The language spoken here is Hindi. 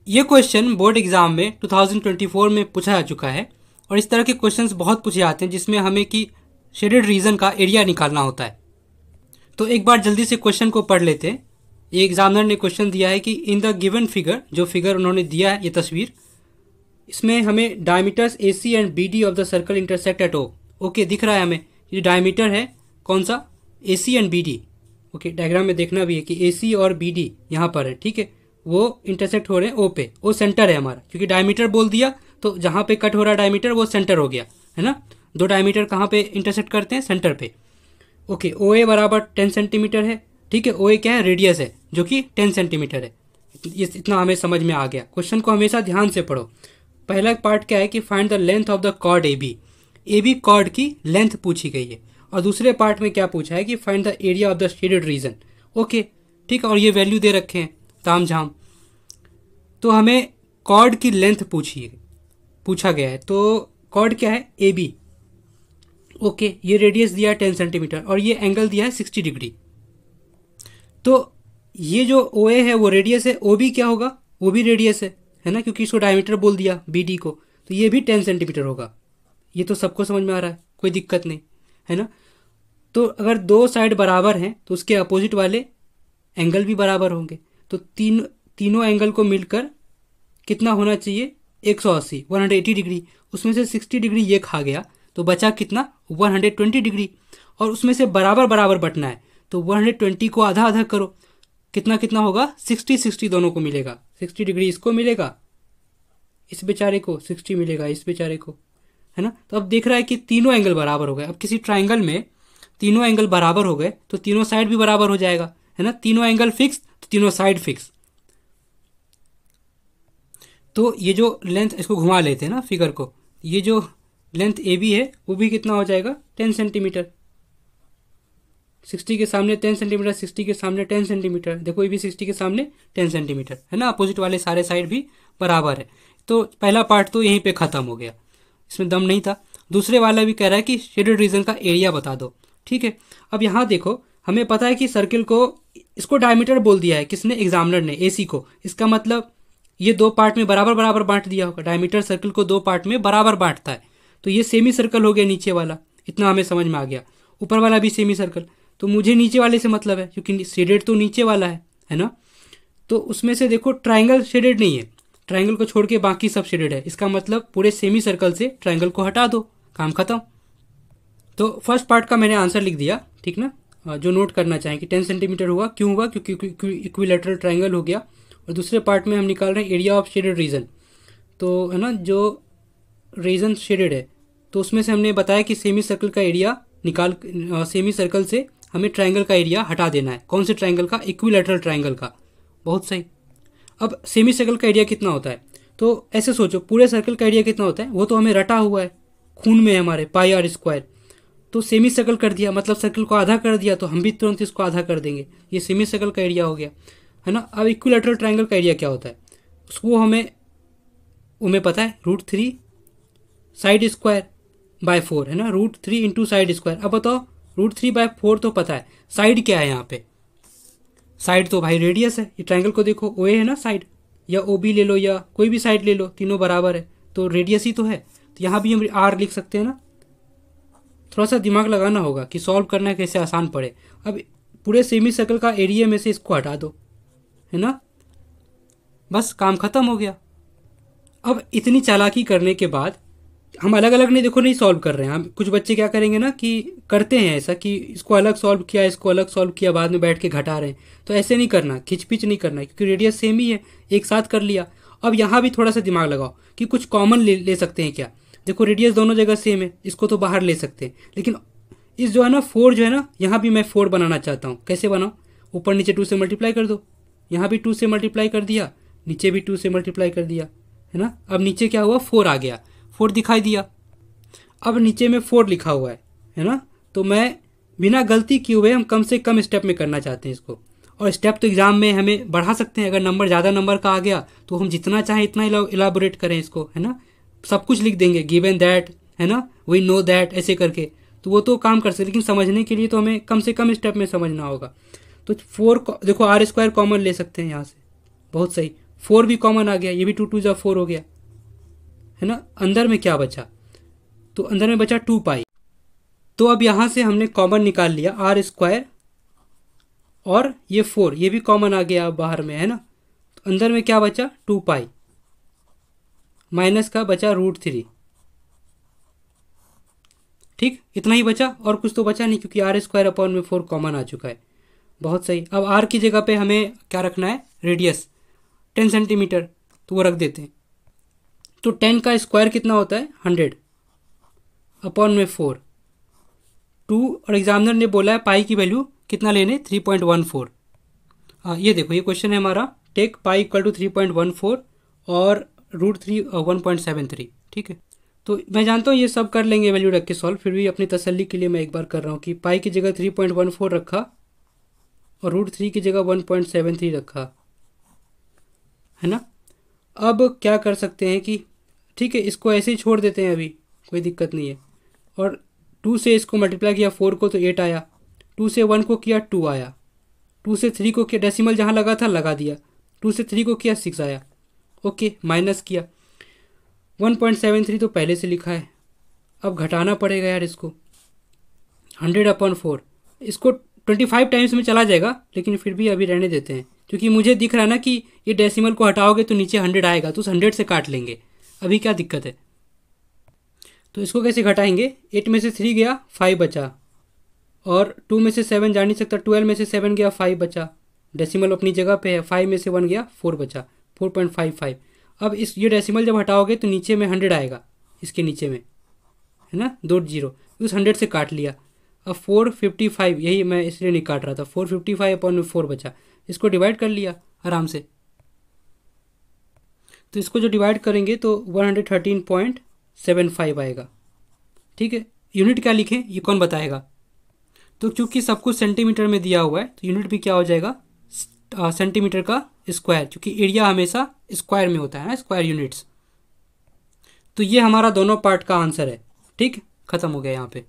ये क्वेश्चन बोर्ड एग्जाम में 2024 में पूछा जा चुका है और इस तरह के क्वेश्चंस बहुत पूछे जाते हैं जिसमें हमें कि शेडेड रीजन का एरिया निकालना होता है। तो एक बार जल्दी से क्वेश्चन को पढ़ लेते हैं। ये एग्जामिनर ने क्वेश्चन दिया है कि इन द गिवन फिगर, जो फिगर उन्होंने दिया है ये तस्वीर, इसमें हमें diameters AC and BD of the circle intersect at O। Okay, दिख रहा है हमें ये डायमीटर है कौन सा, AC and BD। Okay, diagram में देखना भी है कि AC और BD यहाँ पर है, ठीक है, वो इंटरसेक्ट हो रहे हैं O पे। O सेंटर है हमारा, क्योंकि डायमीटर बोल दिया तो जहाँ पे कट हो रहा है डायमीटर वो सेंटर हो गया, है ना। दो डायमीटर कहाँ पे इंटरसेक्ट करते हैं, सेंटर पे। ओके, OA बराबर 10 सेंटीमीटर है, ठीक है। OA क्या है, रेडियस है जो कि 10 सेंटीमीटर है। ये इतना हमें समझ में आ गया। क्वेश्चन को हमेशा ध्यान से पढ़ो। पहला पार्ट क्या है कि find the length of the chord AB chord की लेंथ पूछी गई है। और दूसरे पार्ट में क्या पूछा है कि find the area of the shaded region. Okay, ठीक है, और ये वैल्यू दे रखे हैं ताम झाम। तो हमें कॉर्ड की लेंथ पूछा गया है। तो कॉर्ड क्या है, AB। ओके, ये रेडियस दिया है 10 सेंटीमीटर और ये एंगल दिया है 60 डिग्री। तो ये जो OA है वो रेडियस है, OB क्या होगा, वो भी रेडियस है ना, क्योंकि इसको डायमीटर बोल दिया BD को, तो ये भी 10 सेंटीमीटर होगा। ये तो सबको समझ में आ रहा है, कोई दिक्कत नहीं, है ना। तो अगर दो साइड बराबर हैं तो उसके अपोजिट वाले एंगल भी बराबर होंगे। तो तीनों एंगल को मिलकर कितना होना चाहिए, 180, 180 डिग्री। उसमें से 60 डिग्री ये खा गया तो बचा कितना, 120 डिग्री। और उसमें से बराबर बराबर बटना है तो 120 को आधा आधा करो, कितना कितना होगा, 60 दोनों को मिलेगा। 60 डिग्री इसको मिलेगा, इस बेचारे को 60 मिलेगा, इस बेचारे को, है ना। तो अब देख रहा है कि तीनों एंगल बराबर हो गए। अब किसी ट्राइंगल में तीनों एंगल बराबर हो गए तो तीनों साइड भी बराबर हो जाएगा, है ना। तीनों एंगल फिक्स तो तीनों साइड फिक्स। तो ये जो लेंथ, इसको घुमा लेते हैं ना फिगर को, ये जो लेंथ AB है वो भी कितना हो जाएगा, 10 सेंटीमीटर। 60 के सामने 10 सेंटीमीटर, 60 के सामने 10 सेंटीमीटर। देखो ये भी 60 के सामने 10 सेंटीमीटर, है ना। अपोजिट वाले सारे साइड भी बराबर है। तो पहला पार्ट तो यहीं पे ख़त्म हो गया, इसमें दम नहीं था। दूसरे वाला भी कह रहा है कि शेडेड रीजन का एरिया बता दो, ठीक है। अब यहाँ देखो, हमें पता है कि सर्किल को, इसको डायमीटर बोल दिया है किसने, एग्जामिनर ने, AC को। इसका मतलब ये दो पार्ट में बराबर बराबर बांट दिया होगा। डायमीटर सर्किल को दो पार्ट में बराबर बांटता है। तो ये सेमी सर्कल हो गया नीचे वाला, इतना हमें समझ में आ गया। ऊपर वाला भी सेमी सर्कल। तो मुझे नीचे वाले से मतलब है, क्योंकि शेडेड तो नीचे वाला है ना। तो उसमें से देखो ट्राइंगल शेडेड नहीं है, ट्राइंगल को छोड़ के बाकी सब शेडेड है। इसका मतलब पूरे सेमी सर्कल से ट्राइंगल को हटा दो, काम खत्म। तो फर्स्ट पार्ट का मैंने आंसर लिख दिया, ठीक ना। जो नोट करना चाहें कि 10 सेंटीमीटर हुआ, क्यों हुआ, क्योंकि इक्विलैटरल ट्राइंगल हो गया। और दूसरे पार्ट में हम निकाल रहे हैं एरिया ऑफ शेडेड रीजन। तो है ना, जो रीजन शेडेड है तो उसमें से हमने बताया कि सेमी सर्कल का एरिया सेमी सर्कल से हमें ट्राइंगल का एरिया हटा देना है। कौन से ट्राइंगल का, इक्विलैटरल ट्राइंगल का। बहुत सही। अब सेमी सर्कल का एरिया कितना होता है, तो ऐसे सोचो पूरे सर्कल का एरिया कितना होता है, वो तो हमें रटा हुआ है, खून में है हमारे, πr²। तो सेमी सर्कल कर दिया मतलब सर्कल को आधा कर दिया, तो हम भी तुरंत इसको आधा कर देंगे। ये सेमी सर्कल का एरिया हो गया, है ना। अब इक्विलैटरल ट्राइंगल का एरिया क्या होता है, उसको हमें पता है, √3 साइड स्क्वायर बाय 4, है ना। √3 इंटू साइड स्क्वायर। अब बताओ, √3/4 तो पता है, साइड क्या है यहाँ पे, साइड तो भाई रेडियस है। ये ट्राइंगल को देखो, OA है ना साइड, या OB ले लो या कोई भी साइड ले लो, तीनों बराबर है तो रेडियस ही तो है। तो यहाँ भी हम R लिख सकते हैं ना। थोड़ा सा दिमाग लगाना होगा कि सॉल्व करना कैसे आसान पड़े। अब पूरे सेमी सर्कल का एरिया में से इसको हटा दो, है ना, बस काम खत्म हो गया। अब इतनी चालाकी करने के बाद हम अलग अलग नहीं सॉल्व कर रहे हैं। हम कुछ बच्चे क्या करेंगे ना कि करते हैं ऐसा कि इसको अलग सॉल्व किया, इसको अलग सॉल्व किया, बाद में बैठ के घटा रहे हैं। तो ऐसे नहीं करना, खिचपिच नहीं करना, क्योंकि रेडियस सेम ही है, एक साथ कर लिया। अब यहाँ भी थोड़ा सा दिमाग लगाओ कि कुछ कॉमन ले सकते हैं क्या। देखो रेडियस दोनों जगह सेम है, इसको तो बाहर ले सकते हैं, लेकिन इस जो है ना 4 जो है ना, यहाँ भी मैं 4 बनाना चाहता हूँ। कैसे बनाओ, ऊपर नीचे 2 से मल्टीप्लाई कर दो, यहाँ भी 2 से मल्टीप्लाई कर दिया, नीचे भी 2 से मल्टीप्लाई कर दिया, है ना। अब नीचे क्या हुआ, 4 आ गया, 4 दिखाई दिया। अब नीचे में 4 लिखा हुआ है ना। तो मैं बिना गलती किए हुए हम कम से कम स्टेप में करना चाहते हैं इसको। और स्टेप तो एग्जाम में हमें बढ़ा सकते हैं, अगर नंबर ज़्यादा नंबर का आ गया तो हम जितना चाहें इतना इलाबोरेट करें इसको, है ना। सब कुछ लिख देंगे, गिवन दैट, है ना, वी नो दैट, ऐसे करके, तो वो तो काम कर सकते। लेकिन समझने के लिए तो हमें कम से कम स्टेप में समझना होगा। तो 4 देखो, R² कॉमन ले सकते हैं यहाँ से, बहुत सही। 4 भी कॉमन आ गया, ये भी 2 2 जा 4 हो गया, है ना। अंदर में क्या बचा, तो अंदर में बचा 2 पाई। तो अब यहाँ से हमने कॉमन निकाल लिया आर स्क्वायर, और ये 4 ये भी कॉमन आ गया बाहर में, है ना। तो अंदर में क्या बचा 2 पाई, माइनस का बचा √3। ठीक, इतना ही बचा, और कुछ तो बचा नहीं, क्योंकि आर स्क्वायर अपॉन में 4 कॉमन आ चुका है। बहुत सही। अब आर की जगह पे हमें क्या रखना है, रेडियस 10 सेंटीमीटर, तो वो रख देते हैं। तो 10 का स्क्वायर कितना होता है 100 अपॉन में 4 2, और एग्जामिनर ने बोला है पाई की वैल्यू कितना लेने 3.14। ये देखो ये क्वेश्चन है हमारा, टेक पाई इक्वल टू 3.14 और √3 1.73। ठीक है, तो मैं जानता हूँ ये सब कर लेंगे वैल्यू रख के सॉल्व, फिर भी अपनी तसल्ली के लिए मैं एक बार कर रहा हूँ कि पाई की जगह 3.14 रखा और √3 की जगह 1.73 रखा, है ना। अब क्या कर सकते हैं कि ठीक है, इसको ऐसे ही छोड़ देते हैं, अभी कोई दिक्कत नहीं है। और 2 से इसको मल्टीप्लाई किया 4 को तो 8 आया, 2 से 1 को किया 2 आया, 2 से 3 को किया, डेसिमल जहाँ लगा था लगा दिया, 2 से 3 को किया 6 आया। ओके, माइनस किया 1.73 तो पहले से लिखा है, अब घटाना पड़ेगा यार इसको। 100/4 इसको 25 टाइम्स में चला जाएगा, लेकिन फिर भी अभी रहने देते हैं, क्योंकि मुझे दिख रहा है ना कि ये डेसिमल को हटाओगे तो नीचे 100 आएगा, तो उस 100 से काट लेंगे, अभी क्या दिक्कत है। तो इसको कैसे घटाएंगे, 8 में से 3 गया 5 बचा, और 2 में से 7 जा नहीं सकता, 12 में से 7 गया 5 बचा, डेसिमल अपनी जगह पे है, 5 में से 1 गया 4 बचा 4.55। अब इस ये डेसिमल जब हटाओगे तो नीचे में 100 आएगा, इसके नीचे में, है ना, 2 0, उस 100 से काट लिया। अब 455, यही मैं इसलिए नहीं काट रहा था, 455/4 बचा, इसको डिवाइड कर लिया आराम से। तो इसको जो डिवाइड करेंगे तो 113.75 आएगा। ठीक है, यूनिट क्या लिखें ये कौन बताएगा। तो क्योंकि सब कुछ सेंटीमीटर में दिया हुआ है तो यूनिट भी क्या हो जाएगा सेंटीमीटर का स्क्वायर, क्योंकि एरिया हमेशा स्क्वायर में होता है ना, स्क्वायर यूनिट्स। तो ये हमारा दोनों पार्ट का आंसर है। ठीक, खत्म हो गया यहाँ पे।